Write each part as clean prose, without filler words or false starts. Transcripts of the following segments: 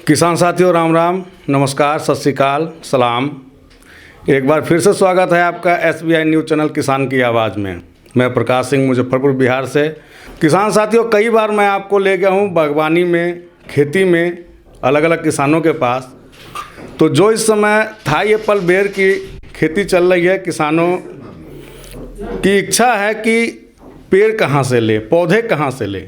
किसान साथियों, राम राम, नमस्कार, सत श्री अकाल, सलाम। एक बार फिर से स्वागत है आपका SBI न्यूज़ चैनल किसान की आवाज़ में। मैं प्रकाश सिंह, मुजफ्फरपुर, बिहार से। किसान साथियों, कई बार मैं आपको ले गया हूँ बागवानी में, खेती में, अलग अलग किसानों के पास। तो जो इस समय थाई एप्पल बेर की खेती चल रही है, किसानों की इच्छा है कि पेड़ कहाँ से ले, पौधे कहाँ से ले।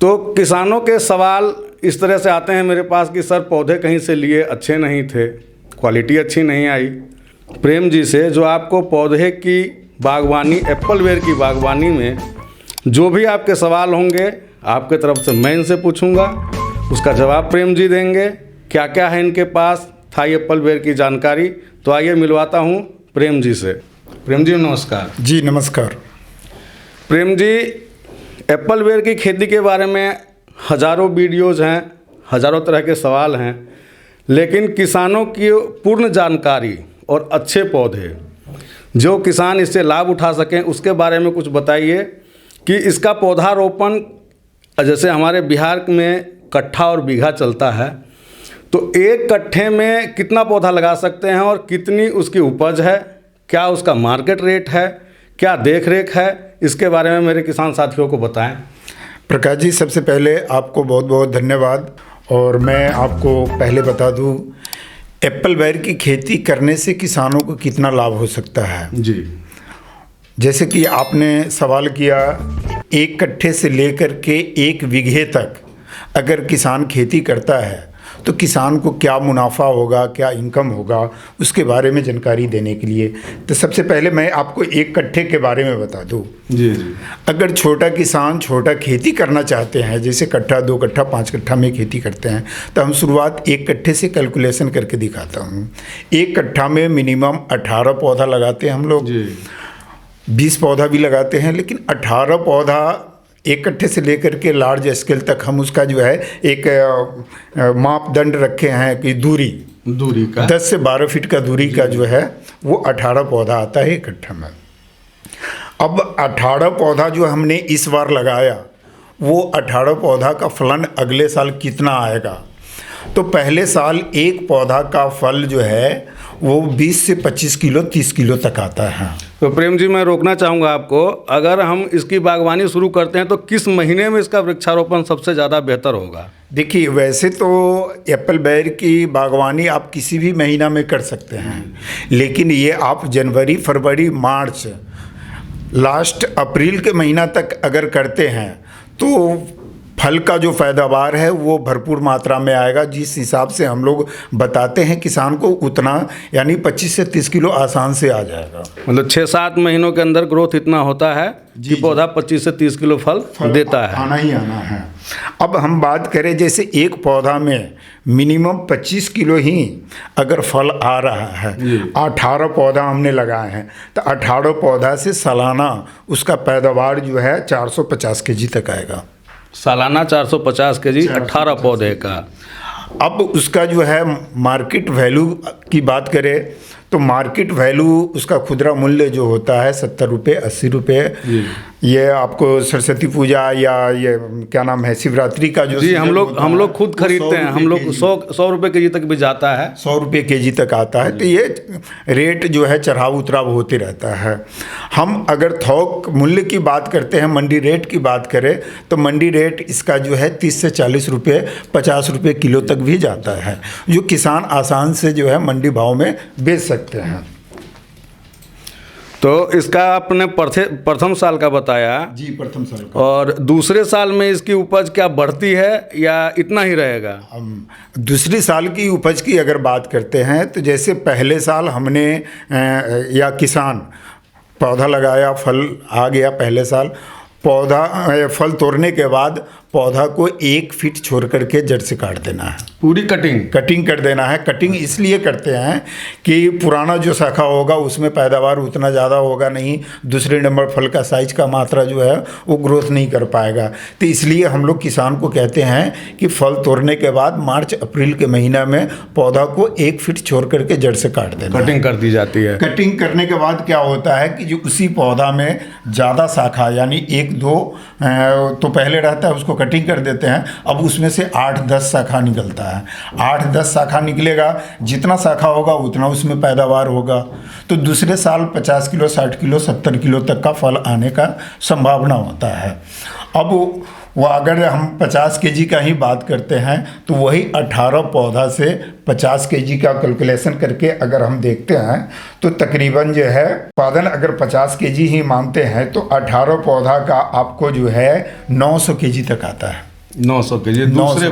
तो किसानों के सवाल इस तरह से आते हैं मेरे पास कि सर पौधे कहीं से लिए, अच्छे नहीं थे, क्वालिटी अच्छी नहीं आई। प्रेम जी से जो आपको पौधे की बागवानी, एप्पल बेर की बागवानी में जो भी आपके सवाल होंगे, आपके तरफ से मैं इनसे पूछूंगा, उसका जवाब प्रेम जी देंगे। क्या क्या है इनके पास थाई एप्पल बेर की जानकारी, तो आइए मिलवाता हूँ प्रेम जी से। प्रेम जी नमस्कार। जी नमस्कार। प्रेम जी, एप्पल बेर की खेती के बारे में हज़ारों वीडियोज़ हैं, हज़ारों तरह के सवाल हैं, लेकिन किसानों की पूर्ण जानकारी और अच्छे पौधे जो किसान इससे लाभ उठा सकें, उसके बारे में कुछ बताइए कि इसका पौधारोपण जैसे हमारे बिहार में कट्ठा और बीघा चलता है, तो एक कट्ठे में कितना पौधा लगा सकते हैं और कितनी उसकी उपज है, क्या उसका मार्केट रेट है, क्या देख रेख है, इसके बारे में मेरे किसान साथियों को बताएं। प्रकाश जी, सबसे पहले आपको बहुत बहुत धन्यवाद। और मैं आपको पहले बता दूं, एप्पल बेर की खेती करने से किसानों को कितना लाभ हो सकता है। जी, जैसे कि आपने सवाल किया, एक कट्ठे से लेकर के एक बीघे तक अगर किसान खेती करता है तो किसान को क्या मुनाफा होगा, क्या इनकम होगा, उसके बारे में जानकारी देने के लिए तो सबसे पहले मैं आपको एक कट्ठे के बारे में बता दूं। जी जी। अगर छोटा किसान छोटा खेती करना चाहते हैं, जैसे कट्ठा, 2 कट्ठा, 5 कट्ठा में खेती करते हैं, तो हम शुरुआत एक कट्ठे से कैलकुलेशन करके दिखाता हूँ। एक कट्ठा में मिनिमम 18 पौधा लगाते हैं हम लोग। 20 पौधा भी लगाते हैं, लेकिन 18 पौधा एक कट्ठे से लेकर के लार्ज स्केल तक हम उसका जो है एक मापदंड रखे हैं कि दूरी का 10 से 12 फीट का दूरी का जो है वो 18 पौधा आता है एक कट्ठा में। अब 18 पौधा जो हमने इस बार लगाया, वो 18 पौधा का फलन अगले साल कितना आएगा, तो पहले साल एक पौधा का फल जो है वो 20 से 25 किलो, 30 किलो तक आता है। तो प्रेम जी, मैं रोकना चाहूँगा आपको, अगर हम इसकी बागवानी शुरू करते हैं तो किस महीने में इसका वृक्षारोपण सबसे ज़्यादा बेहतर होगा? देखिए, वैसे तो एप्पल बेर की बागवानी आप किसी भी महीना में कर सकते हैं, लेकिन ये आप जनवरी, फरवरी, मार्च, लास्ट अप्रैल के महीना तक अगर करते हैं तो फल का जो पैदावार है वो भरपूर मात्रा में आएगा। जिस हिसाब से हम लोग बताते हैं किसान को, उतना यानी 25 से 30 किलो आसान से आ जाएगा। मतलब 6-7 महीनों के अंदर ग्रोथ इतना होता है कि पौधा 25 से 30 किलो फल देता है। आना ही आना है। अब हम बात करें, जैसे एक पौधा में मिनिमम 25 किलो ही अगर फल आ रहा है, 18 पौधा हमने लगाए हैं, तो 18 पौधा से सालाना उसका पैदावार जो है 450 केजी तक आएगा। सालाना 450 केजी 18 पौधे का। अब उसका जो है मार्केट वैल्यू की बात करें तो मार्केट वैल्यू उसका खुदरा मूल्य जो होता है 70 रुपये, 80 रुपये। ये आपको सरस्वती पूजा या ये क्या नाम है, शिवरात्रि का जो जी हम लोग खुद खरीदते हैं, हम लोग 100 रुपये केजी तक भी जाता है, 100 रुपये केजी तक आता है। तो ये रेट जो है चढ़ाव उतराव होते रहता है। हम अगर थोक मूल्य की बात करते हैं, मंडी रेट की बात करें, तो मंडी रेट इसका जो है 30 से 40 रुपये, 50 रुपये किलो तक भी जाता है, जो किसान आसान से जो है मंडी भाव में बेच सकते हैं। तो इसका आपने प्रथम साल का बताया। जी, प्रथम साल का। और दूसरे साल में इसकी उपज क्या बढ़ती है या इतना ही रहेगा? हम दूसरी साल की उपज की अगर बात करते हैं तो जैसे पहले साल हमने या किसान पौधा लगाया, फल आ गया, पहले साल पौधा फल तोड़ने के बाद पौधा को 1 फीट छोड़ करके जड़ से काट देना है। पूरी कटिंग कर देना है। कटिंग इसलिए करते हैं कि पुराना जो शाखा होगा उसमें पैदावार उतना ज़्यादा होगा नहीं, दूसरे नंबर फल का साइज का मात्रा जो है वो ग्रोथ नहीं कर पाएगा। तो इसलिए हम लोग किसान को कहते हैं कि फल तोड़ने के बाद मार्च अप्रैल के महीना में पौधा को 1 फीट छोड़ करके जड़ से काट देना, कटिंग कर दी जाती है। कटिंग करने के बाद क्या होता है कि जो उसी पौधा में ज़्यादा शाखा यानी 1-2 तो पहले रहता है, उसको कटिंग कर देते हैं, अब उसमें से 8-10 शाखा निकलता है। 8-10 शाखा निकलेगा, जितना शाखा होगा उतना उसमें पैदावार होगा। तो दूसरे साल 50 किलो, 60 किलो, 70 किलो तक का फल आने का संभावना होता है। अब वो अगर हम 50 केजी का ही बात करते हैं तो वही 18 पौधा से 50 केजी का कैलकुलेशन करके अगर हम देखते हैं तो तकरीबन जो है उत्पादन अगर 50 केजी ही मानते हैं तो 18 पौधा का आपको जो है 900 केजी तक आता है। 900 केजी दूसरे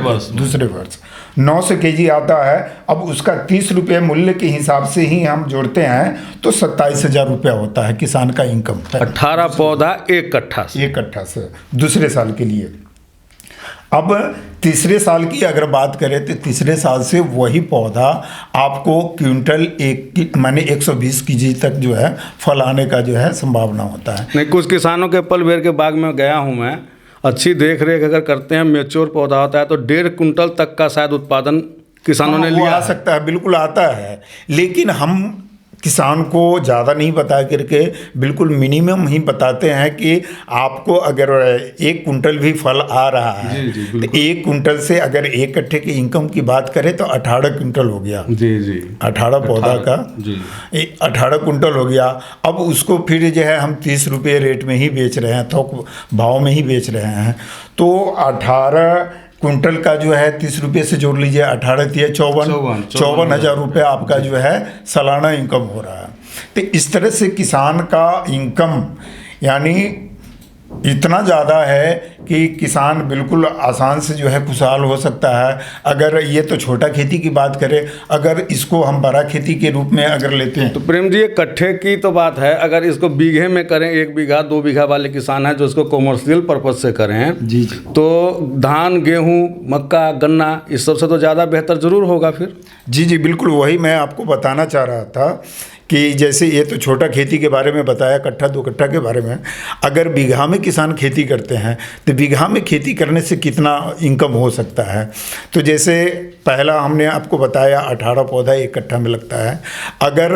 वर्ष 900 केजी आता है। अब उसका 30 रुपये मूल्य के हिसाब से ही हम जोड़ते हैं तो 27,000 रुपया होता है किसान का इनकम। 18 पौधा एक कट्ठा से दूसरे साल के लिए। अब तीसरे साल की अगर बात करें तो तीसरे साल से वही पौधा आपको क्विंटल माने 120 केजी तक जो है फल आने का जो है संभावना होता है। नहीं, कुछ किसानों के एप्पल बेर के बाग में गया हूँ मैं, अच्छी देख रेख अगर करते हैं, मैच्योर पौधा होता है तो 1.5 कुंटल तक का शायद उत्पादन किसानों ने लिया आ सकता है, बिल्कुल आता है। लेकिन हम किसान को ज़्यादा नहीं बता करके बिल्कुल मिनिमम ही बताते हैं कि आपको अगर 1 कुंटल भी फल आ रहा है तो 1 कुंटल से अगर 1 कट्ठे की इनकम की बात करें तो 18 कुंटल हो गया। जी जी, 18 पौधा का 18 कुंटल हो गया। अब उसको फिर जो है हम 30 रुपये रेट में ही बेच रहे हैं, थोक भाव में ही बेच रहे हैं। तो 18 कुंटल का जो है 30 रुपये से जोड़ लीजिए, 18 तिया 54,000 रुपये आपका जो है सालाना इनकम हो रहा है। तो इस तरह से किसान का इनकम यानी इतना ज़्यादा है कि किसान बिल्कुल आसान से जो है खुशहाल हो सकता है। अगर ये तो छोटा खेती की बात करें, अगर इसको हम बड़ा खेती के रूप में अगर लेते हैं तो प्रेम जी, ये कट्ठे की तो बात है, अगर इसको बीघे में करें, 1 बीघा 2 बीघा वाले किसान हैं जो इसको कॉमर्शियल पर्पज से करें जी, तो धान, गेहूँ, मक्का, गन्ना इस सबसे तो ज़्यादा बेहतर ज़रूर होगा फिर। जी, बिल्कुल वही मैं आपको बताना चाह रहा था कि जैसे ये तो छोटा खेती के बारे में बताया, कट्ठा 2 कट्ठा के बारे में। अगर बीघा में किसान खेती करते हैं तो बीघा में खेती करने से कितना इनकम हो सकता है। तो जैसे पहला हमने आपको बताया 18 पौधा 1 कट्ठा में लगता है। अगर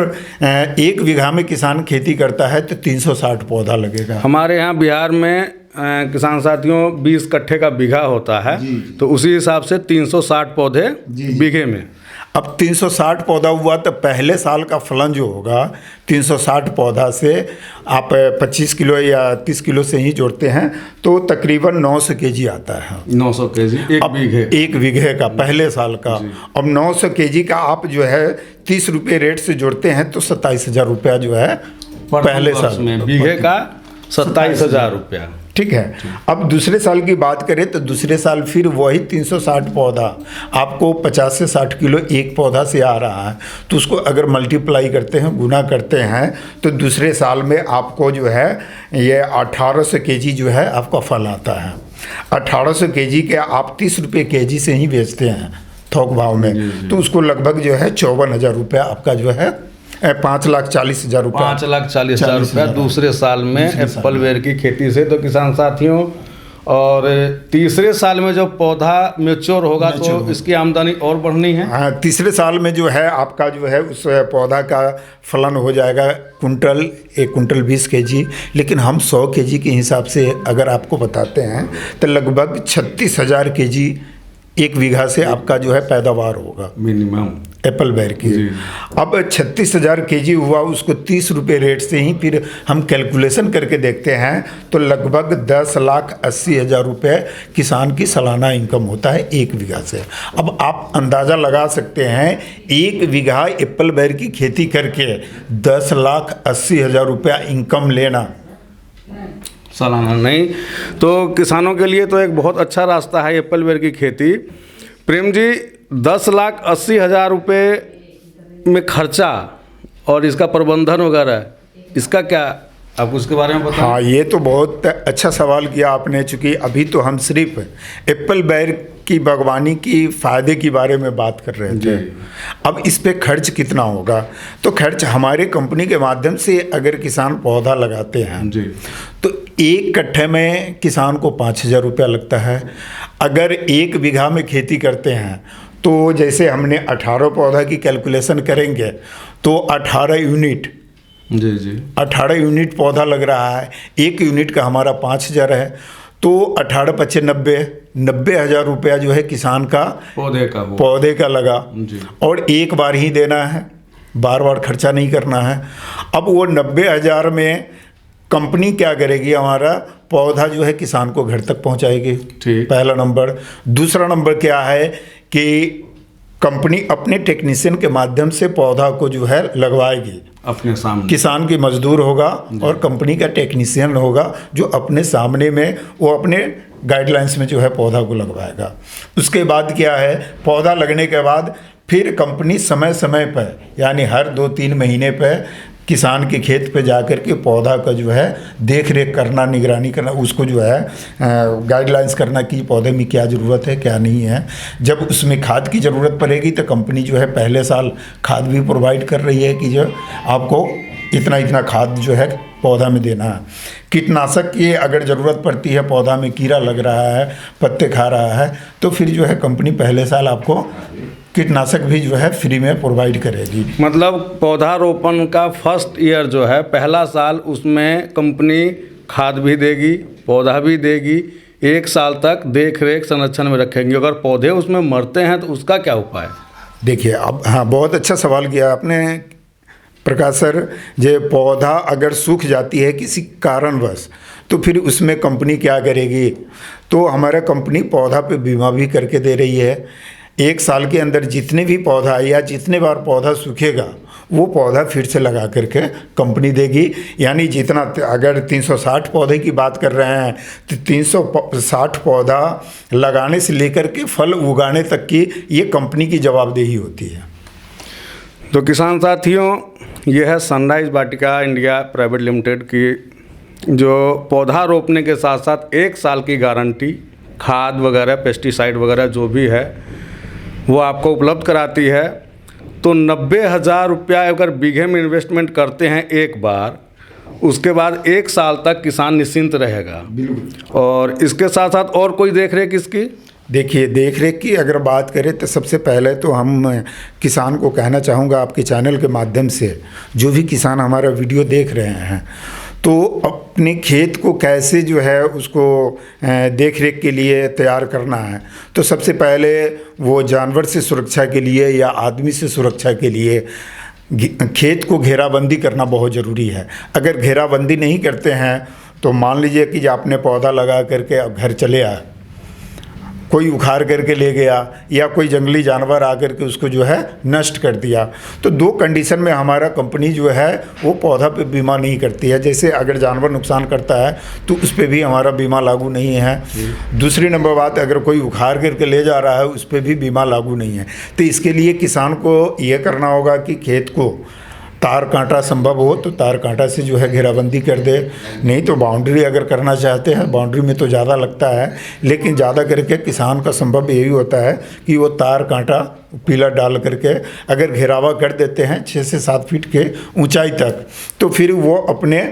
1 बीघा में किसान खेती करता है तो 360 पौधा लगेगा। हमारे यहाँ बिहार में किसान साथियों 20 कट्ठे का बीघा होता है, तो उसी हिसाब से 360 पौधे बीघे में। अब 360 पौधा हुआ तो पहले साल का फलन जो होगा 360 पौधा से आप 25 किलो या 30 किलो से ही जोड़ते हैं तो तकरीबन 900 केजी आता है। 900 केजी एक बीघे का पहले साल का। अब 900 केजी का आप जो है 30 रुपये रेट से जोड़ते हैं तो 27,000 रुपया जो है पहले साल में बीघे का 27,000 रुपया। ठीक है। अब दूसरे साल की बात करें तो दूसरे साल फिर वही 360 पौधा आपको 50 से 60 किलो एक पौधा से आ रहा है, तो उसको अगर मल्टीप्लाई करते हैं, गुना करते हैं तो दूसरे साल में आपको जो है ये 1800 केजी जो है आपका फल आता है। 1800 केजी के आप 30 रुपये केजी से ही बेचते हैं थोक भाव में, तो उसको लगभग जो है 54,000 रुपया आपका जो है 5,40,000 रुपया 5,40,000 रुपया दूसरे साल में एप्पल बेर की खेती से। तो किसान साथियों, और तीसरे साल में जब पौधा मैच्योर होगा तो इसकी आमदनी और बढ़नी है। हाँ, तीसरे साल में जो है आपका जो है उस पौधा का फलन हो जाएगा 1 कुंटल 20 केजी। लेकिन हम 100 केजी के हिसाब से अगर आपको बताते हैं तो लगभग 36,000 केजी 1 बीघा से आपका जो है पैदावार होगा मिनिमम एप्पल बेर की। अब 36,000 केजी हुआ, उसको 30 रुपये रेट से ही फिर हम कैलकुलेशन करके देखते हैं तो लगभग 10,80,000 रुपये किसान की सालाना इनकम होता है 1 बीघा से। अब आप अंदाज़ा लगा सकते हैं 1 बीघा एप्पल बेर की खेती करके 10,80,000 रुपया इनकम लेना सालाना नहीं, तो किसानों के लिए तो एक बहुत अच्छा रास्ता है एप्पल बेर की खेती। प्रेम जी, 10,80,000 रुपये में खर्चा और इसका प्रबंधन वगैरह, इसका क्या आप उसके बारे में बताएं? हाँ, ये तो बहुत अच्छा सवाल किया आपने, चूँकि अभी तो हम सिर्फ एप्पल बेर की बागवानी की फ़ायदे के बारे में बात कर रहे थे। अब इस पे खर्च कितना होगा, तो खर्च हमारे कंपनी के माध्यम से अगर किसान पौधा लगाते हैं तो 1 कट्ठे में किसान को 5,000 रुपया लगता है। अगर 1 बीघा में खेती करते हैं तो जैसे हमने 18 पौधा की कैलकुलेशन करेंगे तो 18 यूनिट 18 यूनिट पौधा लग रहा है। 1 यूनिट का हमारा 5,000 है, तो 18 × 90 90,000 रुपया जो है किसान का पौधे का लगा जी। और एक बार ही देना है, बार बार खर्चा नहीं करना है। अब वो 90,000 में कंपनी क्या करेगी, हमारा पौधा जो है किसान को घर तक पहुंचाएगी, ठीक। पहला नंबर। दूसरा नंबर क्या है कि कंपनी अपने टेक्नीशियन के माध्यम से पौधा को जो है लगवाएगी अपने सामने। किसान की मजदूर होगा और कंपनी का टेक्नीशियन होगा जो अपने सामने में वो अपने गाइडलाइंस में जो है पौधा को लगवाएगा। उसके बाद क्या है, पौधा लगने के बाद फिर कंपनी समय समय पर यानी हर 2-3 महीने पर किसान के खेत पे जाकर के पौधा का जो है देख रेख करना, निगरानी करना, उसको जो है गाइडलाइंस करना कि पौधे में क्या ज़रूरत है क्या नहीं है। जब उसमें खाद की ज़रूरत पड़ेगी तो कंपनी जो है पहले साल खाद भी प्रोवाइड कर रही है कि जो आपको इतना इतना खाद जो है पौधा में देना है। कीटनाशक की अगर ज़रूरत पड़ती है, पौधा में कीड़ा लग रहा है, पत्ते खा रहा है, तो फिर जो है कंपनी पहले साल आपको कीटनाशक भी जो है फ्री में प्रोवाइड करेगी। मतलब पौधारोपण का फर्स्ट ईयर जो है, पहला साल, उसमें कंपनी खाद भी देगी, पौधा भी देगी, 1 साल तक देख रेख संरक्षण में रखेंगे। अगर पौधे उसमें मरते हैं तो उसका क्या उपाय? देखिए, अब हाँ, बहुत अच्छा सवाल किया आपने प्रकाश सर। जो पौधा अगर सूख जाती है किसी कारणवश, तो फिर उसमें कंपनी क्या करेगी? तो हमारा कंपनी पौधा पे बीमा भी करके दे रही है। 1 साल के अंदर जितने भी पौधा या जितने बार पौधा सूखेगा वो पौधा फिर से लगा करके कंपनी देगी। यानी जितना, अगर 360 पौधे की बात कर रहे हैं तो 360 पौधा लगाने से लेकर के फल उगाने तक की ये कंपनी की जवाबदेही होती है। तो किसान साथियों, ये है सनराइज वाटिका इंडिया प्राइवेट लिमिटेड की जो पौधा रोपने के साथ साथ 1 साल की गारंटी, खाद वगैरह, पेस्टिसाइड वगैरह जो भी है वो आपको उपलब्ध कराती है। तो 90,000 रुपया अगर बीघे में इन्वेस्टमेंट करते हैं एक बार, उसके बाद 1 साल तक किसान निश्चिंत रहेगा। बिल्कुल। और इसके साथ साथ और कोई देख रेख इसकी? देखिए, देख रेख की अगर बात करें तो सबसे पहले तो हम किसान को कहना चाहूँगा आपके चैनल के माध्यम से, जो भी किसान हमारा वीडियो देख रहे हैं, तो अपने खेत को कैसे जो है उसको देख रेख के लिए तैयार करना है। तो सबसे पहले वो जानवर से सुरक्षा के लिए या आदमी से सुरक्षा के लिए खेत को घेराबंदी करना बहुत ज़रूरी है। अगर घेराबंदी नहीं करते हैं तो मान लीजिए कि आपने पौधा लगा करके अब घर चले आए, कोई उखाड़ करके ले गया या कोई जंगली जानवर आकर के उसको जो है नष्ट कर दिया, तो 2 कंडीशन में हमारा कंपनी जो है वो पौधा पे बीमा नहीं करती है। जैसे अगर जानवर नुकसान करता है तो उस पर भी हमारा बीमा लागू नहीं है। दूसरी नंबर बात, अगर कोई उखाड़ करके ले जा रहा है उस पर भी बीमा लागू नहीं है। तो इसके लिए किसान को ये करना होगा कि खेत को तार कांटा संभव हो तो तार कांटा से जो है घेराबंदी कर दे, नहीं तो बाउंड्री अगर करना चाहते हैं, बाउंड्री में तो ज़्यादा लगता है, लेकिन ज़्यादा करके किसान का संभव यही होता है कि वो तार कांटा पिलर डाल करके अगर घेरावा कर देते हैं 6 से 7 फीट के ऊंचाई तक, तो फिर वो अपने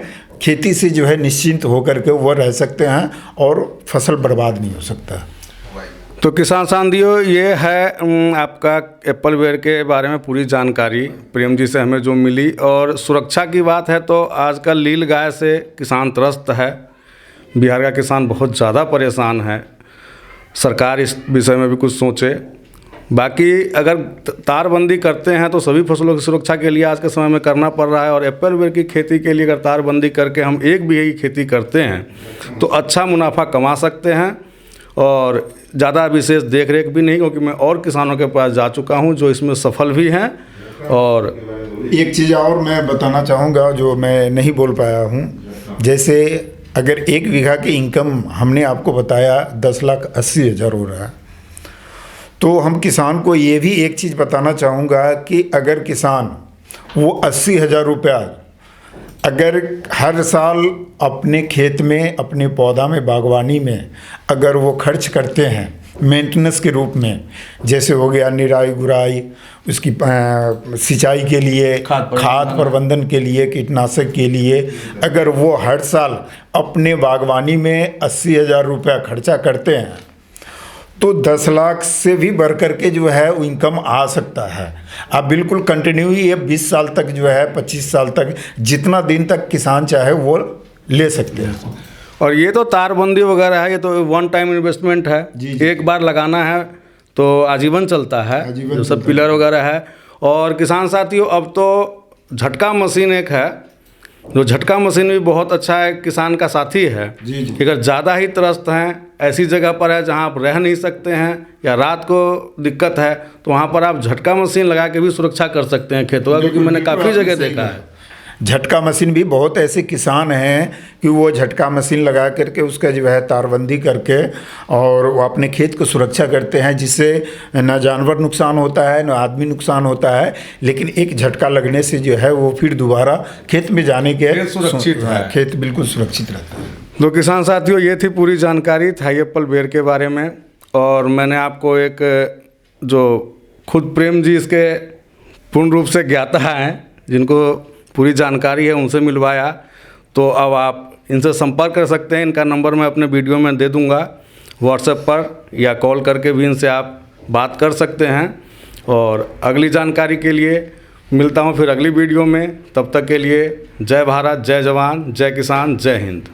खेती से जो है निश्चिंत होकर के वो रह सकते हैं और फसल बर्बाद नहीं हो सकता। तो किसान साथियों, ये है आपका एप्पलवेयर के बारे में पूरी जानकारी प्रेम जी से हमें जो मिली। और सुरक्षा की बात है तो आजकल नील गाय से किसान त्रस्त है, बिहार का किसान बहुत ज़्यादा परेशान है। सरकार इस विषय में भी कुछ सोचे। बाकी अगर तारबंदी करते हैं तो सभी फसलों की सुरक्षा के लिए आज के समय में करना पड़ रहा है। और एप्पलवेयर की खेती के लिए अगर तारबंदी करके हम 1 बीघे की खेती करते हैं तो अच्छा मुनाफा कमा सकते हैं और ज़्यादा विशेष देख रेख भी नहीं, क्योंकि मैं और किसानों के पास जा चुका हूं जो इसमें सफल भी हैं। और एक चीज़ और मैं बताना चाहूँगा जो मैं नहीं बोल पाया हूँ, जैसे अगर 1 बीघा की इनकम हमने आपको बताया 10,80,000 हो रहा है, तो हम किसान को ये भी एक चीज़ बताना चाहूँगा कि अगर किसान वो 80,000 रुपया अगर हर साल अपने खेत में, अपने पौधा में, बागवानी में अगर वो खर्च करते हैं मेंटेनेंस के रूप में, जैसे हो गया निराई गुराई, उसकी सिंचाई के लिए, खाद प्रबंधन के लिए, कीटनाशक के लिए, अगर वो हर साल अपने बागवानी में 80,000 रुपया खर्चा करते हैं तो 10 लाख से भी बढ़ करके जो है वो इनकम आ सकता है। आप बिल्कुल कंटिन्यू ये 20 साल तक जो है, 25 साल तक, जितना दिन तक किसान चाहे वो ले सकते हैं। और ये तो तारबंदी वगैरह है, ये तो वन टाइम इन्वेस्टमेंट है। जी। एक बार लगाना है तो आजीवन चलता है, आजीवन जो सब चलता पिलर वगैरह है। और किसान साथियों, अब तो झटका मशीन एक है, जो झटका मशीन भी बहुत अच्छा है, किसान का साथी है। जी जी। अगर ज़्यादा ही त्रस्त हैं, ऐसी जगह पर है जहाँ आप रह नहीं सकते हैं या रात को दिक्कत है, तो वहाँ पर आप झटका मशीन लगा के भी सुरक्षा कर सकते हैं खेतों का, क्योंकि मैंने काफ़ी जगह देखा है। झटका मशीन भी बहुत ऐसे किसान हैं कि वो झटका मशीन लगा करके उसका जो है तारबंदी करके और वो अपने खेत को सुरक्षा करते हैं, जिससे ना जानवर नुकसान होता है ना आदमी नुकसान होता है, लेकिन एक झटका लगने से जो है वो फिर दोबारा खेत में जाने के खेत सुरक्षित है। खेत बिल्कुल सुरक्षित रहता है। तो किसान साथियों, ये थी पूरी जानकारी थाई एप्पल बेर के बारे में। और मैंने आपको एक जो खुद प्रेम जी इसके पूर्ण रूप से ज्ञाता हैं, जिनको पूरी जानकारी है, उनसे मिलवाया। तो अब आप इनसे संपर्क कर सकते हैं। इनका नंबर मैं अपने वीडियो में दे दूंगा, व्हाट्सएप पर या कॉल करके भी इनसे आप बात कर सकते हैं। और अगली जानकारी के लिए मिलता हूं फिर अगली वीडियो में। तब तक के लिए जय भारत, जय जवान, जय किसान, जय हिंद।